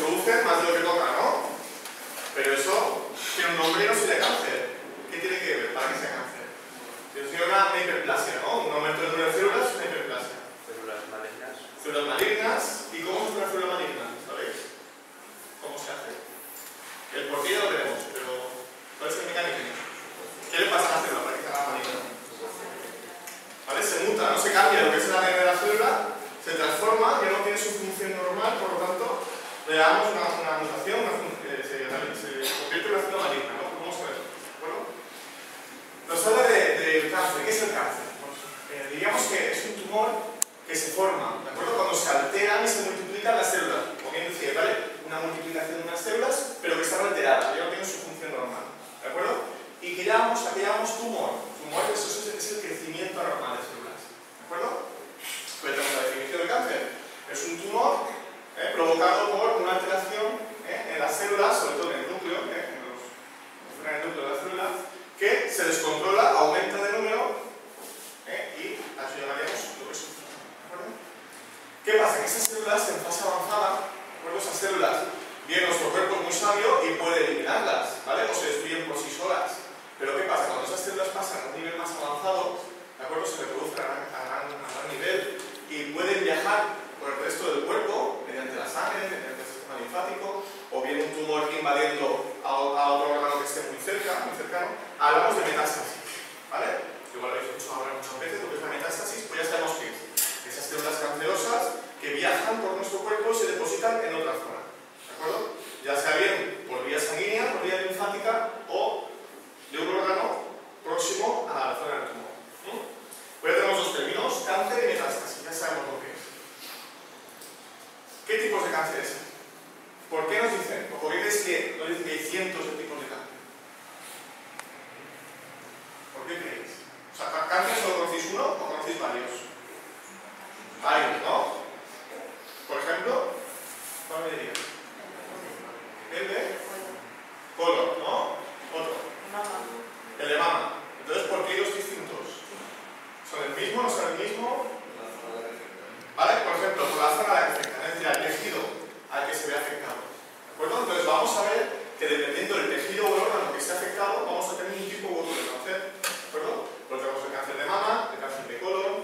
producen más de lo que toca, ¿no? Pero eso tiene un nombre y no sería cáncer. ¿Qué tiene que ver para que sea cáncer? Tiene una hiperplasia, ¿no? Un aumento del número de células, una hiperplasia. Células malignas. Células malignas. ¿Y cómo es una célula maligna? ¿Sabéis? ¿Cómo se hace? El por qué ya lo veremos, pero ¿cuál es el mecanismo? ¿Qué le pasa a la célula para que se haga maligna? ¿Vale? Se muta, no se cambia lo que es el ADN de la célula, se transforma, ya no tiene su función normal, por lo tanto, le damos una mutación, se convierte en una célula maligna, ¿no? Vamos a ver, ¿de acuerdo? Nos habla del cáncer. ¿Qué es el cáncer? Pues, diríamos que es un tumor que se forma, ¿de acuerdo? Cuando se alteran y se multiplican las células, como bien decía, ¿vale? Una multiplicación de unas células, pero que están alteradas, ya no tienen su función normal, ¿de acuerdo? Y que llamamos tumor. Tumor, eso es el crecimiento anormal de células, ¿de acuerdo? Pues tenemos la definición de cáncer. Es un tumor provocado por una alteración en las células, sobre todo en el núcleo, en el núcleo de la célula, que se descontrola, aumenta de número y a eso llamaríamos lo que sufre, ¿de acuerdo? ¿Qué pasa? Que esas células en fase avanzada, ¿de acuerdo? Esas células, bien, nuestro cuerpo es muy sabio y puede eliminarlas, ¿vale? O se destruyen por sí solas. Pero ¿qué pasa? Cuando esas células pasan a un nivel más avanzado, ¿de acuerdo? Se reproducen a gran nivel y pueden viajar por el resto del cuerpo mediante la sangre, mediante el sistema linfático, o bien un tumor invadiendo a otro órgano que esté muy cercano. Hablamos de metástasis, ¿vale? Igual lo habéis escuchado ahora muchas veces, lo que es la metástasis, pues ya sabemos qué es. Esas células cancerosas que viajan por nuestro cuerpo y se depositan en otra zona, ¿de acuerdo? Ya sea bien por vía sanguínea, por vía linfática o de un órgano próximo a la zona del tumor. Pues ya tenemos dos términos, cáncer y metástasis, ya sabemos lo que es. ¿Qué tipos de cánceres hay? ¿Por qué nos dicen? ¿O por qué creéis que nos dicen que hay cientos de tipos de cáncer? ¿Por qué creéis? O sea, ¿cáncer solo conocéis uno o conocéis varios? Varios, ¿no? Por ejemplo, ¿cuál me dirías? El de colon, ¿no? Otro. El de mama. Entonces, ¿por qué hay dos distintos? ¿Son el mismo? ¿No son el mismo? ¿Vale? Por ejemplo, por la zona a la que afectan, es decir, al tejido al que se ve afectado. ¿De acuerdo? Entonces, vamos a ver que dependiendo del tejido o el órgano que esté afectado, vamos a tener un tipo u otro de cáncer. ¿De acuerdo? Pues tenemos el cáncer de mama, el cáncer de colon,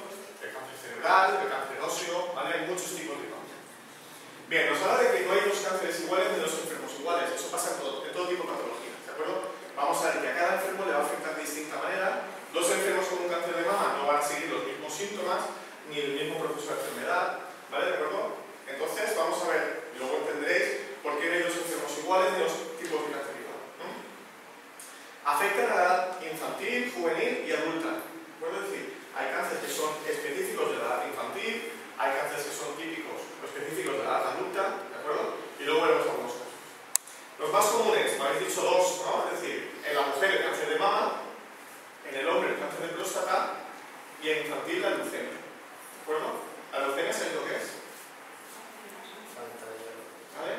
el cáncer cerebral, el cáncer óseo, ¿vale? Hay muchos tipos de cáncer. Bien, nos habla de que no hay dos cánceres iguales ni dos enfermos iguales. Eso pasa en todo tipo de patologías, ¿de acuerdo? Vamos a ver que a cada enfermo le va a afectar de distinta manera. Dos enfermos con un cáncer de mama no van a seguir los mismos síntomas ni el mismo proceso de enfermedad, ¿vale? ¿De acuerdo? Entonces, vamos a ver, y luego entenderéis por qué no hay dos enfermos iguales ni dos tipos de cáncer iguales, ¿no? Afectan a la edad infantil, juvenil y adulta, ¿de acuerdo? Es decir, hay cánceres que son específicos de la edad infantil, hay cánceres que son típicos o específicos de la edad adulta, ¿de acuerdo? Y luego veremos algunos casos. Los más comunes, me habéis dicho dos, ¿no? Es decir, en la mujer el cáncer de mama, en el hombre el cáncer de próstata y en infantil la leucemia. ¿De acuerdo? La leucemia, ¿sabéis lo que es? ¿Vale?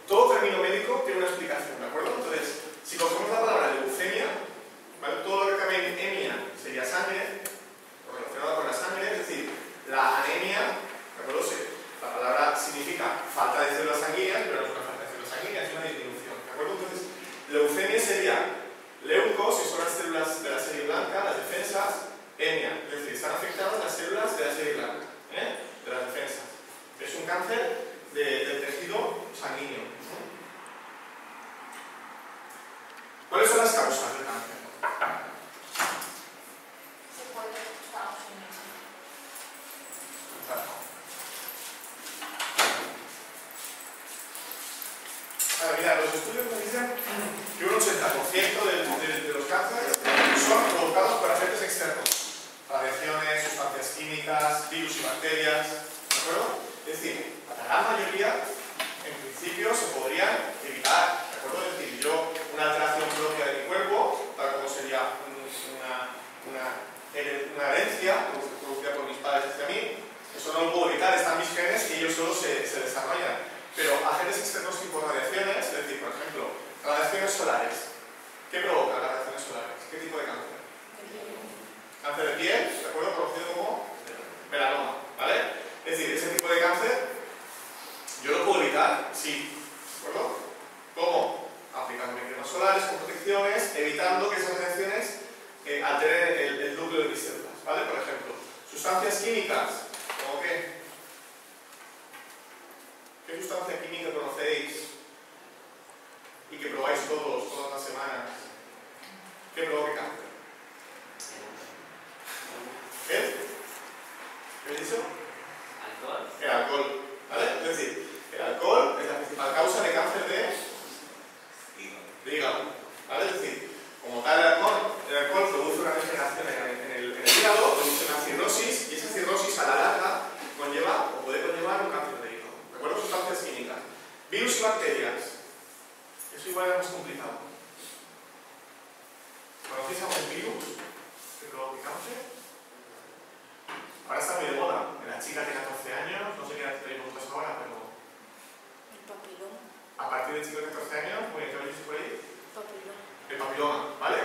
Todo término médico tiene una explicación, ¿de acuerdo? Entonces, si cogemos la palabra leucemia, ¿vale? Todo lo que acabe en emia sería sangre, o relacionado con la sangre, es decir, la anemia, ¿de acuerdo? La palabra significa falta de células sanguíneas, pero no es una falta de células sanguíneas, es una disminución, ¿de acuerdo? Entonces, leucemia sería leucos, si son las células de la serie blanca, las defensas, emia, es decir, están afectadas las células de la serie blanca, de las defensas. Es un cáncer del tejido sanguíneo. ¿Cuáles son las causas del cáncer? Se puede Estados Unidos. A ver, mira, los estudios nos dicen que un 80% de los cánceres son provocados por agentes externos, radiaciones, sustancias químicas, virus y bacterias, ¿de acuerdo? Es decir, la gran mayoría, en principio, se podrían evitar, ¿de acuerdo? Es decir, yo, una alteración propia de mi cuerpo, tal como sería una herencia producida por mis padres hacia mí, eso no lo puedo evitar, están mis genes y ellos solo se desarrollan. Pero agentes externos tipo radiaciones, es decir, por ejemplo, radiaciones solares. ¿Qué provocan las radiaciones solares? ¿Qué tipo de cáncer? Cáncer de piel, ¿de acuerdo? Conocido como melanoma, ¿vale? Es decir, ese tipo de cáncer yo lo puedo evitar Sí. ¿De acuerdo? ¿Cómo? Aplicando cremas solares con protecciones, evitando que esas reacciones alteren el núcleo de mis células. ¿Vale? Por ejemplo, sustancias químicas, ¿como qué? ¿Qué sustancia química conocéis y que probáis todas las semanas? ¿Qué provoca cáncer? ¿Qué? ¿Qué he dicho? Alcohol. El alcohol. ¿Vale? Es decir, el alcohol es la principal causa de cáncer de hígado. ¿Vale? Es decir, como tal el alcohol produce una degeneración en el hígado, produce una cirrosis, y esa cirrosis a la larga conlleva o puede conllevar un cáncer de hígado. ¿De acuerdo? Sustancias químicas. Virus y bacterias. Eso igual es más complicado. ¿Conocéis algún virus que provoque cáncer? Ahora está muy de moda. La chica de 14 años, no sé qué edad tenéis vosotros ahora, pero El papiloma. a partir de chicos de 14 años, muy bien, ¿qué habéis dicho por ahí? Papiloma. El papiloma, ¿vale?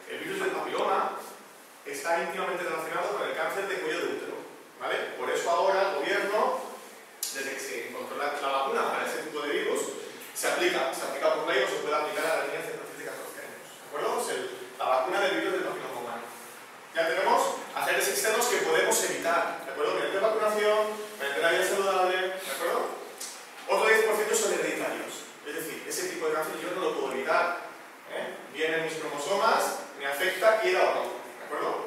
El virus del papiloma está íntimamente relacionado con el cáncer de cuello de útero, ¿vale? Por eso ahora el gobierno, desde que se encontró la vacuna para ese tipo de virus, se aplica por ley o se puede aplicar a las niñas de 14 años, ¿de acuerdo? La vacuna del virus del papiloma humano. Ya tenemos agentes externos que podemos evitar, ¿de acuerdo? Mediante vacunación, mediante la vida saludable, ¿de acuerdo? Otro 10% son hereditarios, es decir, ese tipo de cáncer yo no lo puedo evitar. Vienen mis cromosomas, me afecta, quiera o no, ¿de acuerdo?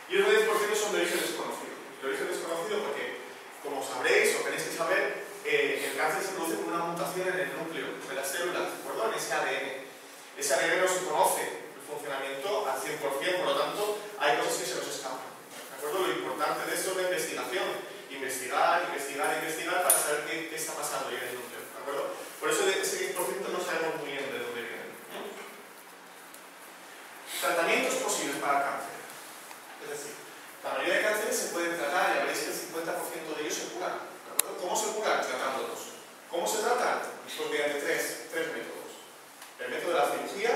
Y otro 10% son de origen desconocido. De origen desconocido porque, como sabréis o tenéis que saber, el cáncer se produce con una mutación en el núcleo de las células, ¿de acuerdo? En ese ADN. Ese ADN no se conoce el funcionamiento al 100%, por lo tanto, hay cosas que se nos escapan, ¿de acuerdo? Lo importante de esto es la investigación. Investigar para saber qué está pasando ahí en el núcleo, ¿de acuerdo? Por eso ese 10% no sabemos muy bien de dónde viene. Tratamientos posibles para el cáncer. Es decir, la mayoría de cánceres se pueden tratar, ya veréis que el 50% de ellos se curan, ¿de acuerdo? ¿Cómo se curan? Tratándolos. ¿Cómo se tratan? Pues mediante tres métodos. El método de la cirugía,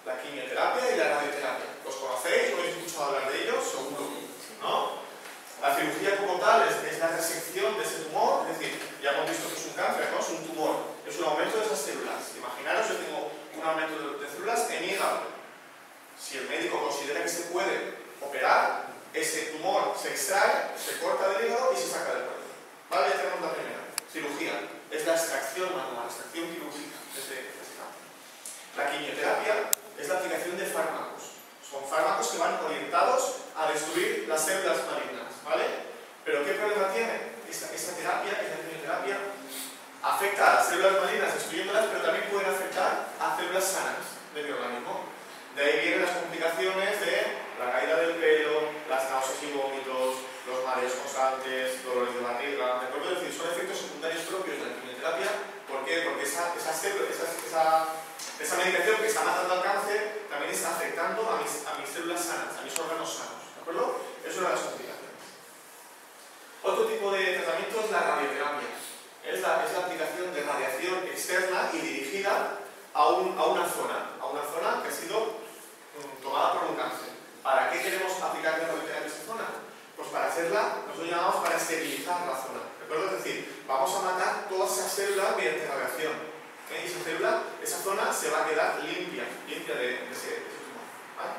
la quimioterapia y la radioterapia. ¿Los conocéis? ¿No habéis escuchado hablar de ellos? Seguro, ¿no? La cirugía como tal es la resección de ese tumor, es decir, ya hemos visto que es un cáncer, ¿no? Es un tumor, es un aumento de esas células. Imaginaros, yo tengo un aumento de células en mi hígado. Si el médico considera que se puede operar, ese tumor se extrae, se corta del hígado y se saca del cuerpo. ¿Vale? Ya tenemos la primera. Cirugía. Es la extracción manual, la extracción quirúrgica de ese cáncer. La quimioterapia es la aplicación de fármacos. Son fármacos que van orientados a destruir las células malignas, ¿vale? Pero ¿qué problema tiene? Esta terapia, esta quimioterapia, afecta a las células malignas destruyéndolas, pero también pueden afectar a células sanas de mi organismo. De ahí vienen las complicaciones de la caída del pelo, las náuseas y vómitos, los mareos constantes, dolores de barriga, ¿de acuerdo? Es decir, son efectos secundarios propios de la quimioterapia. ¿Por qué? Porque esa medicación que está matando al cáncer también está afectando a mis células sanas, a mis órganos sanos, ¿de acuerdo? Es una de las complicaciones. Otro tipo de tratamiento es la radioterapia. Es la aplicación de radiación externa y dirigida a una zona que ha sido tomada por un cáncer. ¿Para qué queremos aplicar la radioterapia a esa zona? Pues para hacerla, nosotros llamamos para esterilizar la zona, ¿de acuerdo? Es decir, vamos a matar todas esas células mediante radiación. Y esa zona se va a quedar limpia de ese tumor, ¿vale?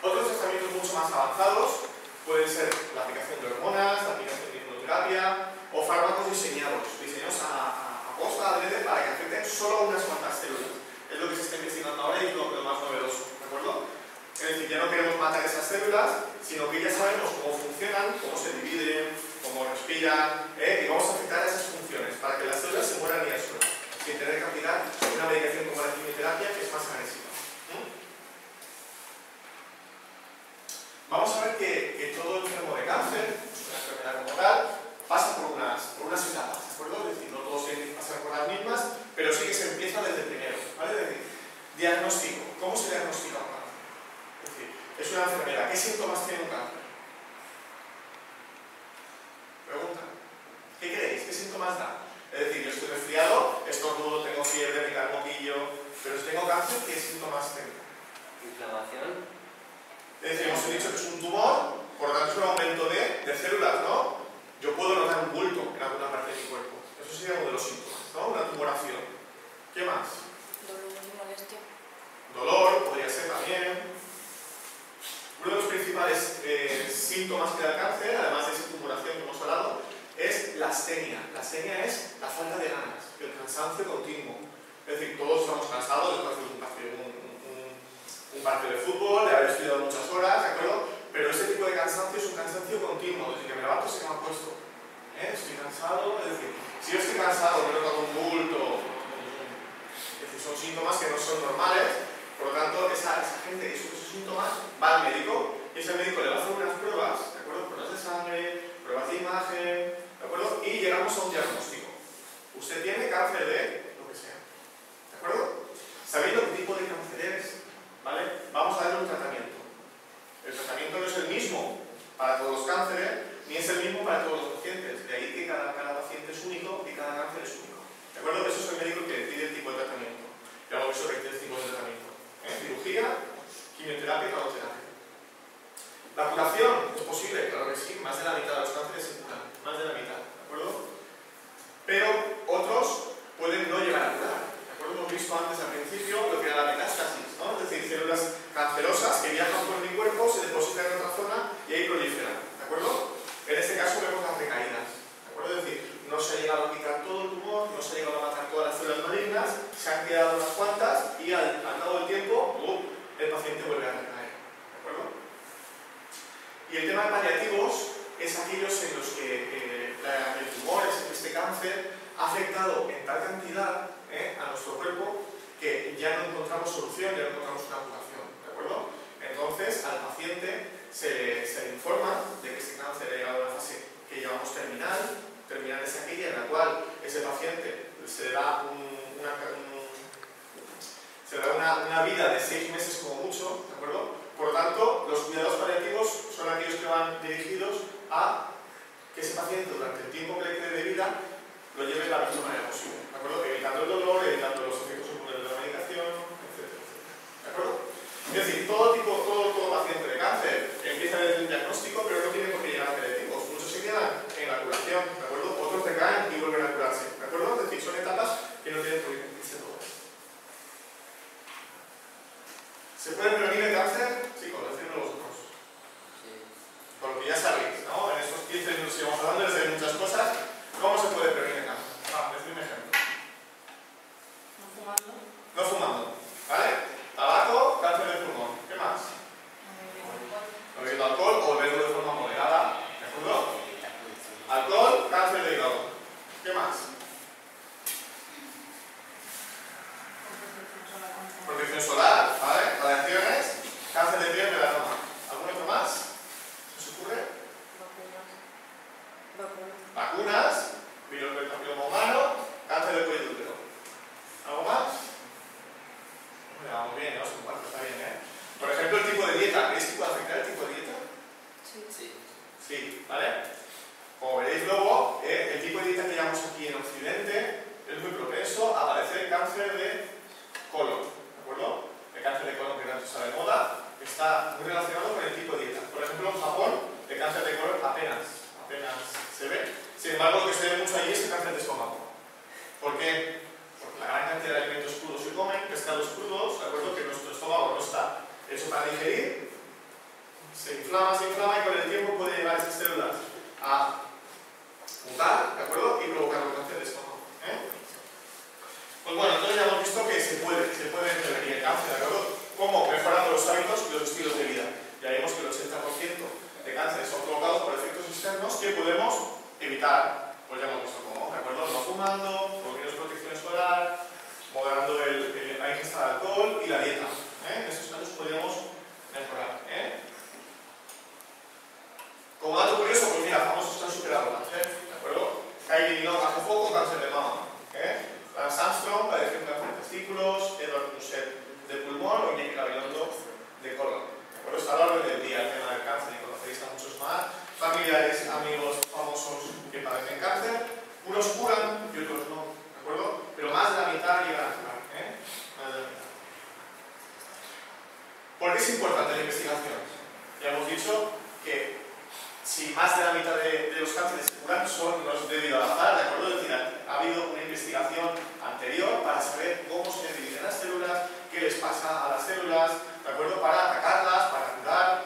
Otros tratamientos mucho más avanzados pueden ser la aplicación de hormonas, la aplicación de inmunoterapia o fármacos diseñados a posta, adrede, para que afecten solo unas cuantas células. Es lo que se está investigando ahora y es lo más novedoso, ¿de acuerdo? Es decir, ya no queremos matar esas células, sino que ya sabemos cómo funcionan, cómo se dividen, cómo respiran, y vamos a afectar a esas funciones para que las células se mueran ellas solas, sin tener que aplicar una medicación como la quimioterapia, que es más agresiva. Vamos a ver que todo enfermo de cáncer, una enfermedad como tal, pasa por unas etapas, ¿de acuerdo? Es decir, no todos tienen que pasar por las mismas, pero sí que se empieza desde primero, ¿vale? Es decir, diagnóstico. ¿Cómo se diagnostica un cáncer? Es decir, es una enfermedad. ¿Qué síntomas tiene un cáncer? Pregunta. ¿Qué creéis? ¿Qué síntomas da? Es decir, yo estoy resfriado, estornudo, tengo fiebre, me cae el moquillo, pero si tengo cáncer, ¿qué síntomas tengo? Inflamación. Es decir, hemos dicho que es un tumor, por lo tanto es un aumento de células, ¿no? Yo puedo notar un bulto en alguna parte de mi cuerpo. Eso sería uno de los síntomas, ¿no? Una cansancio continuo. Es decir, todos estamos cansados después de un partido de fútbol, de haber estudiado muchas horas, ¿de acuerdo? Pero ese tipo de cansancio es un cansancio continuo, desde que me levanto se me ha puesto. Estoy cansado, es decir, si yo estoy cansado, me noto un bulto, es decir, son síntomas que no son normales, por lo tanto, esa gente que sufre esos síntomas va al médico y ese médico le va a hacer unas pruebas, ¿de acuerdo? Pruebas de sangre, pruebas de imagen, ¿de acuerdo? Y llegamos a un diagnóstico. Usted tiene cáncer de lo que sea, ¿de acuerdo? Sabiendo qué tipo de cáncer es, ¿vale? Vamos a darle un tratamiento. El tratamiento no es el mismo para todos los cánceres, ni es el mismo para todos los pacientes. De ahí que cada paciente es único y cada cáncer es único. ¿De acuerdo? Eso es el médico que decide el tipo de tratamiento. Ya hemos visto que hay 3 tipos de tratamiento. Cirugía, quimioterapia y radioterapia. La curación es posible, claro que sí. Más de la mitad de los cánceres se curan. Más de la mitad, ¿de acuerdo? Pero otros pueden no llegar a curar. ¿De acuerdo? Hemos visto antes al principio lo que era la metástasis, ¿no? Es decir, células cancerosas que viajan por mi cuerpo, se depositan en otra zona y ahí proliferan, ¿de acuerdo? En este caso vemos las recaídas, ¿de acuerdo? Es decir, no se ha llegado a quitar todo el tumor, no se ha llegado a matar todas las células malignas, se han quedado unas cuantas y al cabo del tiempo, el paciente vuelve a recaer, ¿de acuerdo? Y el tema de paliativos es aquellos en los que el tumor, este cáncer, ha afectado en tal cantidad a nuestro cuerpo que ya no encontramos solución, ya no encontramos una curación, ¿de acuerdo? Entonces, al paciente se le informa de que este cáncer ha llegado a una fase que llamamos terminal. Terminal es aquella en la cual ese paciente se le da una vida de 6 meses como mucho, ¿de acuerdo? Por lo tanto, los cuidados paliativos son aquellos que van dirigidos a que ese paciente durante el tiempo que le quede de vida lo lleve de la mejor manera posible, ¿de acuerdo? Evitando el dolor, evitando los efectos secundarios de la medicación, etcétera, ¿de acuerdo? Es decir, todo paciente de cáncer empieza desde el diagnóstico, pero no tiene por qué llegar a paliativos. Muchos se quedan en la curación, ¿de acuerdo? Otros recaen y vuelven a curarse, ¿de acuerdo? Es decir, son etapas que no tienen por qué cumplirse todas. ¿Se puede prevenir el cáncer? Chicos, decidme vosotros. Por lo que ya sabéis, ¿no? En estos 15 minutos que vamos hablando, les doy muchas cosas. ¿Cómo se puede prevenir el cáncer? Decidme un ejemplo. No fumando. No fumando, ¿vale? Tabaco, cáncer de pulmón. ¿Qué más? No bebiendo alcohol o beberlo de forma moderada, ¿de acuerdo? Alcohol, cáncer de hígado. ¿Qué más? Protección solar, ¿vale? Radiaciones, cáncer de piel, melanoma. ¿Algún otro más? ¿Se os ocurre? Vacunas, virus del papiloma humano, cáncer de cuello de útero. ¿Algo más? Bueno, vamos bien, ¿no? Está bien, ¿eh? Por ejemplo, el tipo de dieta. ¿Queréis que puede afectar el tipo de dieta? Sí, ¿vale? Como veréis luego, el tipo de dieta que llevamos aquí en Occidente es muy propenso a padecer cáncer de colon, ¿de acuerdo? El cáncer de colon que tanto está de moda está muy relacionado con el tipo de dieta. Por ejemplo, en Japón, el cáncer de colon apenas se ve. Sin embargo, lo que se ve mucho allí es el cáncer de estómago. ¿Por qué? Porque la gran cantidad de alimentos crudos se comen, pescados crudos, ¿de acuerdo? Que nuestro estómago no está hecho para digerir, se inflama y con el tiempo puede llevar esas células a mutar, ¿de acuerdo? Y provocar un cáncer de estómago. Pues bueno, entonces ya hemos visto que se puede prevenir el cáncer, ¿de acuerdo? ¿Cómo? Mejorando los hábitos y los estilos de vida. Ya vemos que el 80% de cánceres son provocados por efectos externos que podemos evitar. Pues ya hemos visto cómo, ¿de acuerdo? No fumando, por menos protección solar, moderando la ingesta de alcohol y la dieta. En esos casos podríamos mejorar. Como dato curioso, pues mira, famosos que han superado el cáncer, ¿de acuerdo? Kylie Minogue hace poco, cáncer de mama. Lance Armstrong padeció un cáncer de testículos, Edward Musset de pulmón o Iñaki Gabilondo de colon. ¿De acuerdo? Está a lo largo del día el tema del cáncer y conoceréis a muchos más familiares, amigos, famosos que padecen cáncer. Unos curan y otros no, ¿de acuerdo? Pero más de la mitad llegan a curar. Más de la mitad. ¿Por qué es importante la investigación? Ya hemos dicho que si más de la mitad de los cánceres se curan no es debido al azar, ¿de acuerdo? Es decir, ha habido una investigación anterior para saber cómo se dividen las células, qué les pasa a las células, ¿de acuerdo? Para atacarlas, para curar,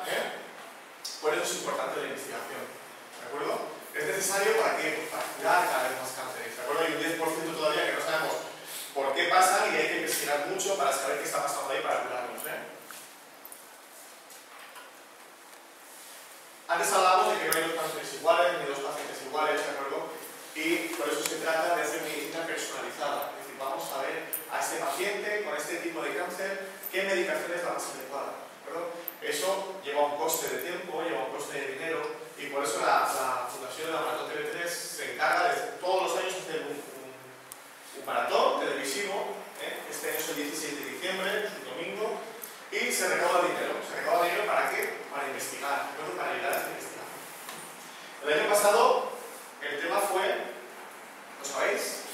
Por eso es importante la investigación, ¿de acuerdo? Es necesario para qué? Para curar cada vez más cánceres, ¿de acuerdo? Hay un 10% todavía que no sabemos Antes hablábamos de que no hay dos cánceres iguales, ni dos pacientes iguales, ¿de acuerdo? Y por eso se trata de hacer medicina personalizada. Es decir, vamos a ver a este paciente con este tipo de cáncer qué medicación es la más adecuada, ¿de acuerdo? Eso lleva un coste de tiempo, lleva un coste de dinero, y por eso la Fundación de la Maratón TV3 se encarga de todos los años hacer un maratón televisivo. Este año es el 16 de diciembre, es un domingo, y se recauda dinero. ¿Se recauda dinero para qué? Para investigar, ¿de acuerdo? Para ayudar a esta investigación. El año pasado el tema fue, ¿lo sabéis?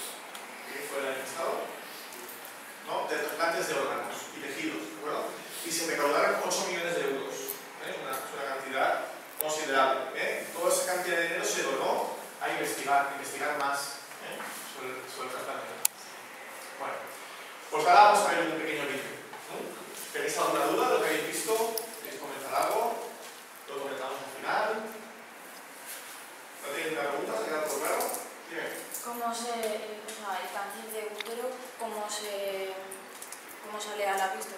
¿Qué fue el año pasado? ¿No? De trasplantes de órganos y tejidos, ¿de acuerdo? Y se recaudaron 8 millones de euros. Es una cantidad considerable. Toda esa cantidad de dinero se donó a investigar más sobre el trasplante. Bueno, pues ahora vamos a ver un pequeño vídeo. ¿Tenéis alguna duda de lo que habéis visto? ¿Queréis comentar algo? Lo comentamos al final. ¿No tenéis ninguna pregunta? ¿Se queda todo claro? Dime. El cáncer de útero, ¿cómo sale a la vista?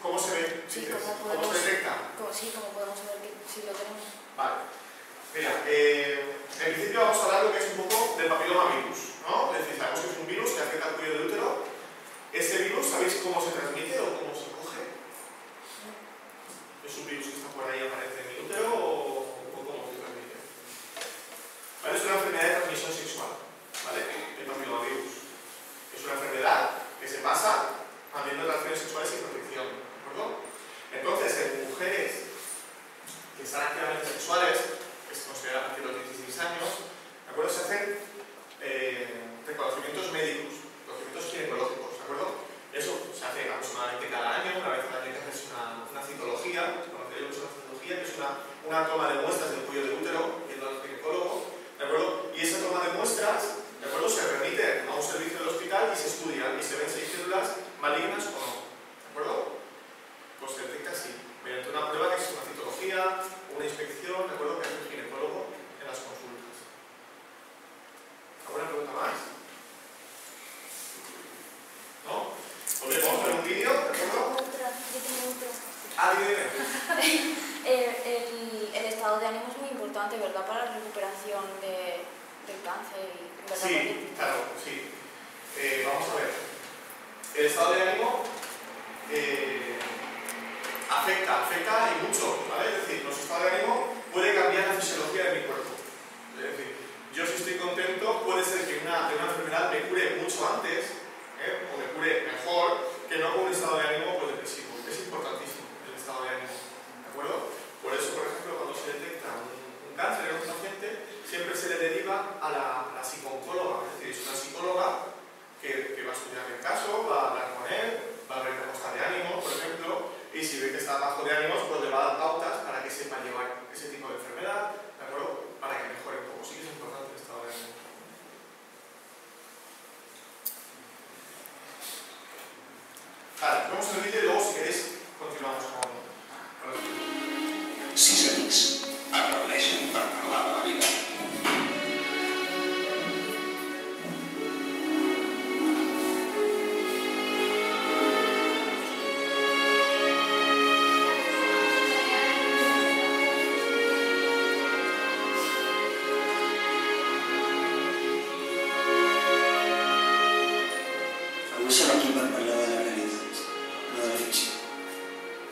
¿Cómo se ve? Sí, ¿Cómo se detecta? ¿Cómo podemos saber si lo tenemos? Vale. Mira, en principio vamos a hablar lo que es un poco del papillomavirus, ¿no? Es decir, sabemos que es un virus que afecta al cuello del útero. ¿Este virus sabéis cómo se transmite o cómo se coge? ¿Es un virus que está por ahí y aparece en el útero o cómo se transmite? ¿Vale? Es una enfermedad de transmisión sexual, ¿vale? El papillomavirus. Es una enfermedad que se pasa manteniendo relaciones sexuales sin protección, ¿de acuerdo? Entonces, en mujeres que están activamente sexuales, que se consideran a partir de los 16 años, ¿de acuerdo? Se hacen reconocimientos médicos, reconocimientos ginecológicos, ¿de acuerdo? Eso se hace aproximadamente cada año, una vez al año que haces una citología, conoceréis una citología, que es una toma de muestras del cuello del útero, yendo al ginecólogo, ¿de acuerdo? Y esa toma de muestras, ¿de acuerdo? Se remite a un servicio del hospital y se estudia, y se ven si hay células malignas o no, ¿de acuerdo? Pues se detecta así, mediante una prueba que es una citología, una inspección, ¿de acuerdo? Que hace el ginecólogo en las consultas. ¿Alguna pregunta más? ¿No? Pues vamos a ver un vídeo, ¿de acuerdo? Dime. El estado de ánimo es muy importante, ¿verdad? Para la recuperación del cáncer. ¿Verdad? Sí, claro, sí. Vamos a ver. El estado de ánimo afecta y mucho, ¿vale? Es decir, nuestro estado de ánimo puede cambiar la fisiología de mi cuerpo. Es decir, yo si estoy contento, puede ser que de una enfermedad me cure mucho antes, o me cure mejor, que no con un estado de ánimo pues, depresivo. Es importantísimo el estado de ánimo, ¿de acuerdo? Por eso, por ejemplo, cuando se detecta un cáncer en un paciente, siempre se le deriva a la psicooncóloga, es decir, es una psicóloga que va a estudiar el caso, va a hablar con él, va a ver cómo está de ánimo, por ejemplo, y si ve que está bajo de ánimos, pues le va a dar pautas para que sepa llevar ese tipo de enfermedad, ¿de acuerdo? Para que mejore un poco. Sí que es importante el estado de ánimo. Vale, vamos al vídeo y luego, si queréis, continuamos con el... Sis amics es reuneixen per parlar de la vida. Avui som aquí per parlar de la realitat, no de la ficció.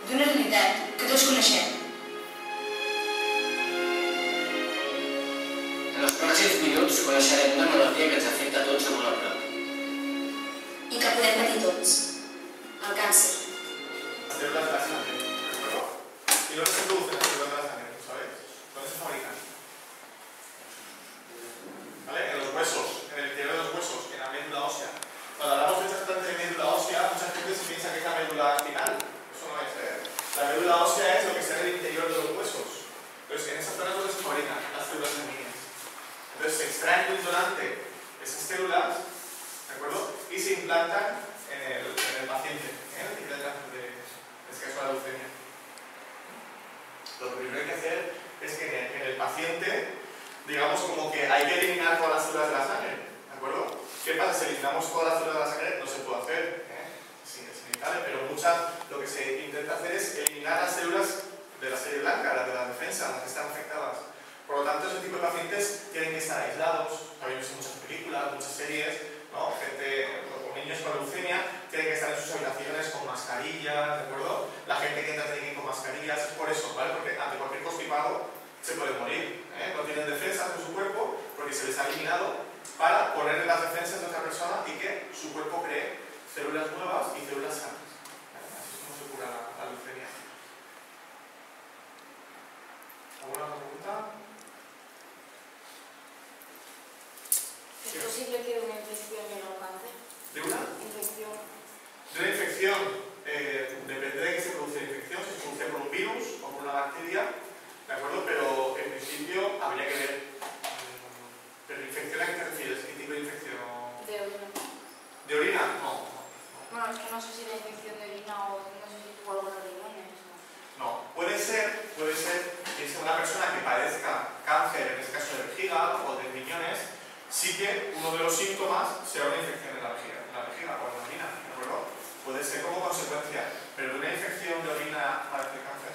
D'una realitat que tots coneixem. En els pròxims minuts coneixerem una malaltia que ens afecta a tots de molt a prop. I que podem patir tots. El càncer. Las células de la sangre, ¿de acuerdo? ¿Y dónde se producen las células de la sangre? ¿Lo sabéis? ¿Dónde se fabrican? ¿Vale? En los huesos, en el interior de los huesos, en la médula ósea. Cuando hablamos de trasplante de médula ósea, mucha gente se piensa que es la médula espinal. Eso no es, ¿eh? La médula ósea es lo que está en el interior de los huesos. Entonces, en esa zona es donde se fabrican las células sanguíneas. Entonces, se extraen de un donante esas células, ¿de acuerdo? Y se implantan en el paciente, en el que en este caso la leucemia. Lo primero que hay que hacer es que en el paciente, digamos, como que hay que eliminar todas las células de la sangre, ¿de acuerdo? ¿Qué pasa? Si eliminamos todas las células de la sangre, no se puede hacer, es inevitable, pero lo que se intenta hacer es eliminar las células de la serie blanca, las de las defensas, las que están afectadas. Por lo tanto, ese tipo de pacientes tienen que estar aislados. Habéis visto muchas películas, muchas series, ¿no? Gente con niños con leucemia tienen que estar en sus habitaciones con mascarillas, ¿de acuerdo? La gente que entra tiene que ir con mascarillas, es por eso, ¿vale? Porque ante cualquier constipado se puede morir, ¿eh? No tienen defensas en su cuerpo porque se les ha eliminado para ponerle las defensas de otra persona y que su cuerpo cree células nuevas y células sanas. Así es como se cura la leucemia. ¿Alguna otra pregunta? ¿Es posible que una infección llegue a un cáncer? ¿De una? Infección. De una infección, depende de qué se produce la infección, si se produce por un virus o por una bacteria, ¿de acuerdo? Pero en principio habría que ver. ¿Pero infección a qué te refieres? ¿Qué tipo de infección? De orina. ¿De orina? No. Bueno, es que no sé si la infección de orina o no sé si tuvo algo de riñones. No. Puede ser que sea una persona que padezca cáncer, en este caso de vejiga o de riñones, sí que uno de los síntomas sea una infección en la vejiga o en la orina, ¿de acuerdo? Puede ser como consecuencia, pero de una infección de orina parece cáncer.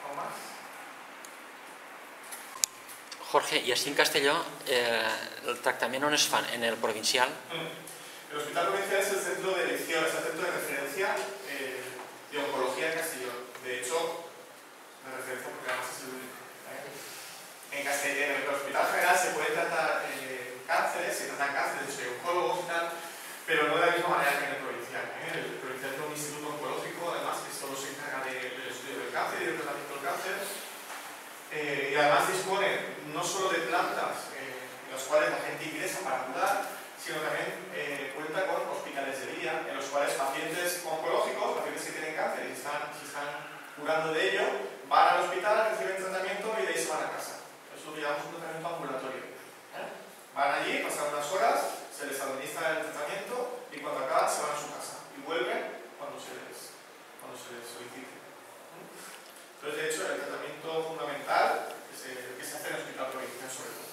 ¿Algo más? Jorge, i així en Castelló, el tractament on es fan? En el provincial? El Hospital Provincial es el centro de elección, es el centro de referencia de oncología en Castellón. De hecho, de referencia porque además es el único. En Castellón, en el Hospital General se pueden tratar cánceres, se tratan cánceres, hay oncólogos y tal, pero no de la misma manera que en el provincial. El provincial tiene un instituto oncológico, además, que solo se encarga del estudio del cáncer y del tratamiento del cáncer. Y además dispone no solo de plantas en las cuales la gente ingresa para curar, sino también cuenta con hospitales de día en los cuales pacientes oncológicos, pacientes que tienen cáncer y se están curando de ello, van al hospital, reciben tratamiento y de ahí se van a casa. Eso lo llamamos un tratamiento ambulatorio. Van allí, pasan unas horas, se les administra el tratamiento y cuando acaban se van a su casa y vuelven cuando se les solicite. Entonces, de hecho, el tratamiento fundamental que se hace en el hospital provincial sobre todo.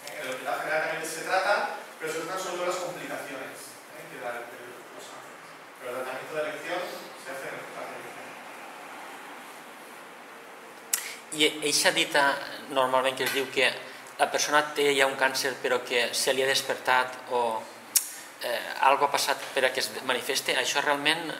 En el hospital general también se trata, pero se tratan sobre todo las complicaciones que da los cánceres. Pero el tratamiento de elección se hace en el hospital provincial. I eixa dita normalment que es diu que la persona té ja un càncer però que se li ha despertat o algo ha passat per a que es manifeste, això realment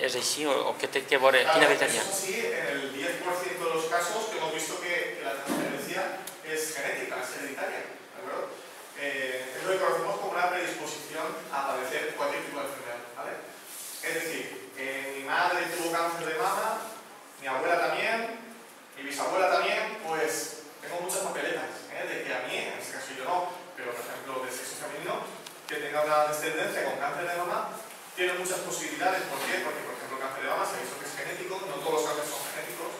és així o què té que veure, quina veritat hi ha? Eso sí, en el 10% de los casos hemos visto que la transferencia es genética, es hereditaria, ¿de acuerdo? Es lo que conocemos como una predisposición a padecer cualquier tipo de enfermedad, ¿vale? Es decir, mi madre tuvo cáncer de mama, mi abuela también, mi bisabuela también, pues tengo muchas papeletas, de que a mí, en este caso yo no, pero por ejemplo del sexo femenino, que tenga una descendencia con cáncer de mama, tiene muchas posibilidades. ¿Por qué? Porque, por ejemplo, el cáncer de mama se ha visto que es genético, no todos los cánceres son genéticos,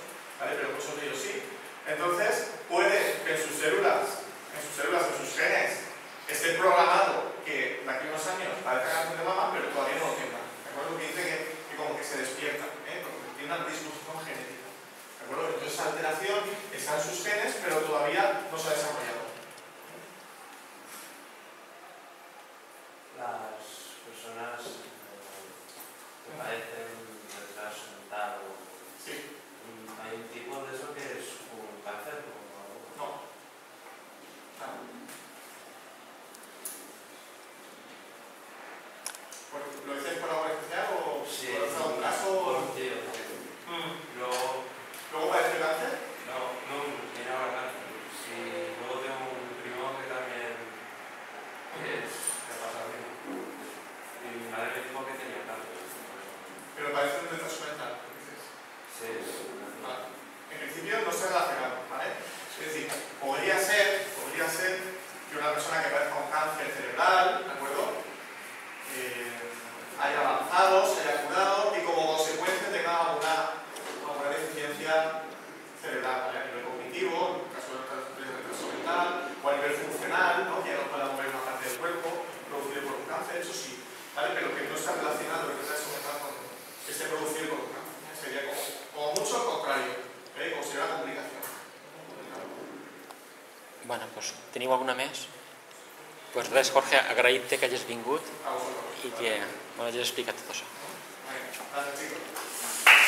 ¿vale? Pero muchos de ellos sí. Entonces, puede que en sus células, en sus genes, esté programado que de aquí a unos años padezca cáncer de mama, pero todavía no lo tenga. ¿De acuerdo? Que dice que como que se despierta, porque tiene una predisposición genética. ¿De acuerdo? Entonces, esa alteración está en sus genes, pero todavía no se ha desarrollado. Las personas que padecen retraso mental, Sí. hay un tipo de eso que es un cáncer. No. ¿Lo dices por algo especial o Sí, por algún caso? por un tío. ¿Luego padece cáncer? No, tiene ahora cáncer. Y luego tengo un primo que también ha pasado bien. Y mi madre me dijo que tenía cáncer. Pero parece un retraso mental, dices. Sí. Vale. En principio no está relacionado, ¿vale? Es decir, podría ser que una persona que padezca un cáncer cerebral, ¿de acuerdo? Haya avanzado, se haya curado y como consecuencia tenga alguna deficiencia cerebral, ¿vale? A nivel cognitivo, en el caso del retraso mental, o a nivel funcional, ¿no? Que ya no pueda mover una parte del cuerpo producido por un cáncer, eso sí, ¿vale? Pero que no está relacionado el retraso mental con que esté producido por un cáncer. Sería como mucho al contrario, como si fuera una complicación. Bueno, doncs, teniu alguna més? Pues res, Jorge, agraït-te que hagis vingut A vosotros. i que hagis explicat tot això. Gracias, chicos.